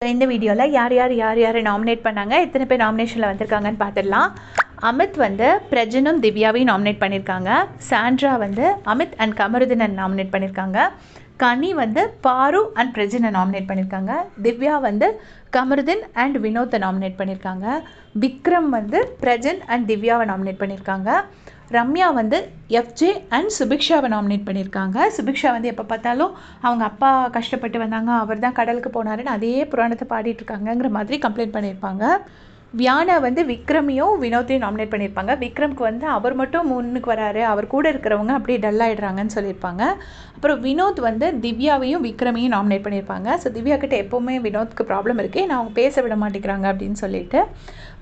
இந்த வீடியோவில் யார் நாமினேட் பண்ணாங்க, எத்தனை பேர் நாமினேஷனில் வந்திருக்காங்கன்னு பார்த்துடலாம். அமித் வந்து பிரஜனும் திவ்யாவையும் நாமினேட் பண்ணியிருக்காங்க. சாண்ட்ரா வந்து அமித் அண்ட் கமருதீனை நாமினேட் பண்ணியிருக்காங்க. கனி வந்து பாரு அண்ட் பிரஜனை நாமினேட் பண்ணியிருக்காங்க. திவ்யா வந்து கமருதீன் அண்ட் வினோத்தை நாமினேட் பண்ணியிருக்காங்க. விக்ரம் வந்து பிரஜன் அண்ட் திவ்யாவை நாமினேட் பண்ணியிருக்காங்க. ரம்யா வந்து எஃப்ஜே அண்ட் சுபிக்ஷாவை நாமினேட் பண்ணியிருக்காங்க. சுபிக்ஷா வந்து எப்போ பார்த்தாலும் அவங்க அப்பா கஷ்டப்பட்டு வந்தாங்க, அவர் தான் கடலுக்கு போனாருன்னு அதே புராணத்தை பாடிட்டுருக்காங்கங்கிற மாதிரி கம்ப்ளைண்ட் பண்ணியிருப்பாங்க. வியானா வந்து விக்ரமையும் வினோத்தையும் நாமினேட் பண்ணியிருப்பாங்க. விக்ரம்க்கு வந்து அவர் மட்டும் முன்னுக்கு வராரு, அவர் கூட இருக்கிறவங்க அப்படியே டல் ஆகிடுறாங்கன்னு சொல்லியிருப்பாங்க. அப்புறம் வினோத் வந்து திவ்யாவையும் விக்ரமையும் நாமினேட் பண்ணியிருப்பாங்க. ஸோ திவ்யா கிட்ட எப்போவுமே வினோத்துக்கு ப்ராப்ளம் இருக்குது, ஏன்னா அவங்க பேச விட மாட்டேங்கிறாங்க அப்படின்னு சொல்லிட்டு.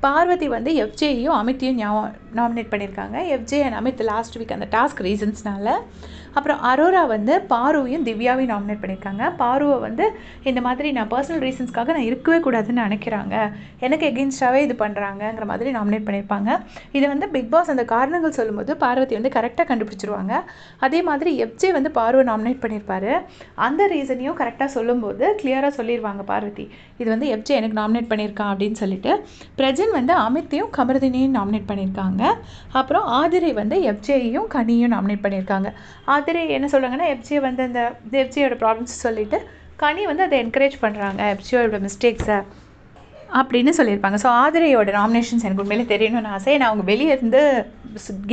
பார்வதி வந்து எஃப்ஜேயையும் அமித்தையும் நாமினேட் பண்ணியிருக்காங்க. FJ and Amit last week அந்த டாஸ்க் ரீசன்ஸ்னால. அப்புறம் அரோரா வந்து பாருவையும் திவ்யாவையும் நாமினேட் பண்ணியிருக்காங்க. பாருவை வந்து இந்த மாதிரி நான் பர்சனல் ரீசன்ஸ்க்காக நான் இருக்கவே கூடாதுன்னு நினைக்கிறாங்க, எனக்கு எகென்ஸ்டாகவே இது பண்ணுறாங்கங்கிற மாதிரி நாமினேட் பண்ணியிருப்பாங்க. இதை வந்து பிக் பாஸ் அந்த காரணங்கள் சொல்லும்போது பார்வதி வந்து கரெக்டாக கண்டுபிடிச்சிருவாங்க. அதே மாதிரி எஃப்ஜே வந்து பாருவை நாமினேட் பண்ணியிருப்பாரு, அந்த ரீசனையும் கரெக்டாக சொல்லும்போது கிளியராக சொல்லிடுவாங்க பார்வதி, இது வந்து எஃப்ஜே எனக்கு நாமினேட் பண்ணியிருக்கான் அப்படின்னு சொல்லிட்டு. பிரஜன் வந்து அமித்தையும் கமருதீனையும் நாமினேட் பண்ணியிருக்காங்க. அப்புறம் ஆதிரை வந்து எஃப்ஜேயையும் கனியும் நாமினேட் பண்ணியிருக்காங்க. ஆதிரை என்ன சொல்கிறாங்கன்னா, எஃப்ஜே வந்து அந்த எஃப்ஜேயோட ப்ராப்ளம்ஸ் சொல்லிவிட்டு கனி வந்து அதை என்கரேஜ் பண்ணுறாங்க, எஃப்ஜேயோட மிஸ்டேக்ஸை அப்படின்னு சொல்லியிருப்பாங்க. ஸோ ஆதிரையோட நாமினேஷன்ஸ் எனக்கு உண்மையிலே தெரியணும்னு ஆசை, நான் அவங்க வெளியே இருந்து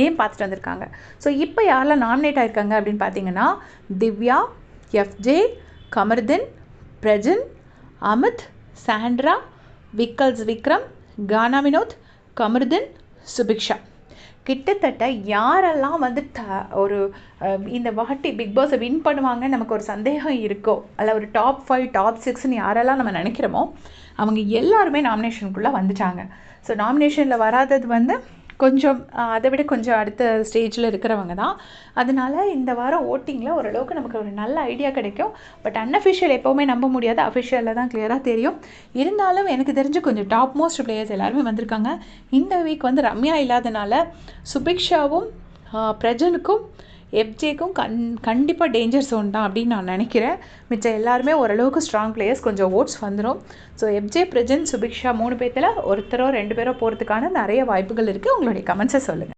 கேம் பார்த்துட்டு வந்திருக்காங்க. ஸோ இப்போ யாரெல்லாம் நாமினேட் ஆகிருக்காங்க அப்படின்னு பார்த்தீங்கன்னா, திவ்யா, எஃப்ஜே, கமருதீன், பிரஜன், அமித், சாண்ட்ரா, விக்ரம், கானா வினோத், கமருதீன், சுபிக்ஷா. கிட்டத்தட்ட யாரெல்லாம் வந்து ஒரு இந்த வாட்டி பிக் பாஸை வின் பண்ணுவாங்கன்னு நமக்கு ஒரு சந்தேகம் இருக்கோ, அல்ல ஒரு டாப் 5 டாப் 6ன்னு யாரெல்லாம் நம்ம நினைக்கிறோமோ அவங்க எல்லாருமே நாமினேஷனுக்குள்ளே வந்துட்டாங்க. ஸோ நாமினேஷனில் வராதது வந்து கொஞ்சம் அதை விட கொஞ்சம் அடுத்த ஸ்டேஜில் இருக்கிறவங்க தான். அதனால இந்த வாரம் ஓட்டிங்கில் ஓரளவுக்கு நமக்கு ஒரு நல்ல ஐடியா கிடைக்கும். பட் அன்அஃபிஷியல் எப்போவுமே நம்ப முடியாது, அஃபிஷியலில் தான் கிளியராக தெரியும். இருந்தாலும் எனக்கு தெரிஞ்சு கொஞ்சம் டாப் மோஸ்ட் பிளேயர்ஸ் எல்லாருமே வந்திருக்காங்க. இந்த வீக் வந்து ரம்யா இல்லாதனால சுபிக்ஷாவும் பிரஜனுக்கும் எஃப்ஜேக்கும் கண்டிப்பாக டேஞ்சர் ஜோன் தான் அப்படின்னு நான் நினைக்கிறேன். மிச்சம் எல்லாருமே ஓரளவுக்கு ஸ்ட்ராங் பிளேயர்ஸ், கொஞ்சம் ஓட்ஸ் வந்துடும். ஸோ எஃப்ஜே, பிரஜன், சுபிக்ஷா 3 பேர்த்தில் ஒருத்தரோ 2 பேரோ போகிறதுக்கான நிறைய வாய்ப்புகள் இருக்குது. உங்களுடைய கமெண்ட்ஸை சொல்லுங்கள்.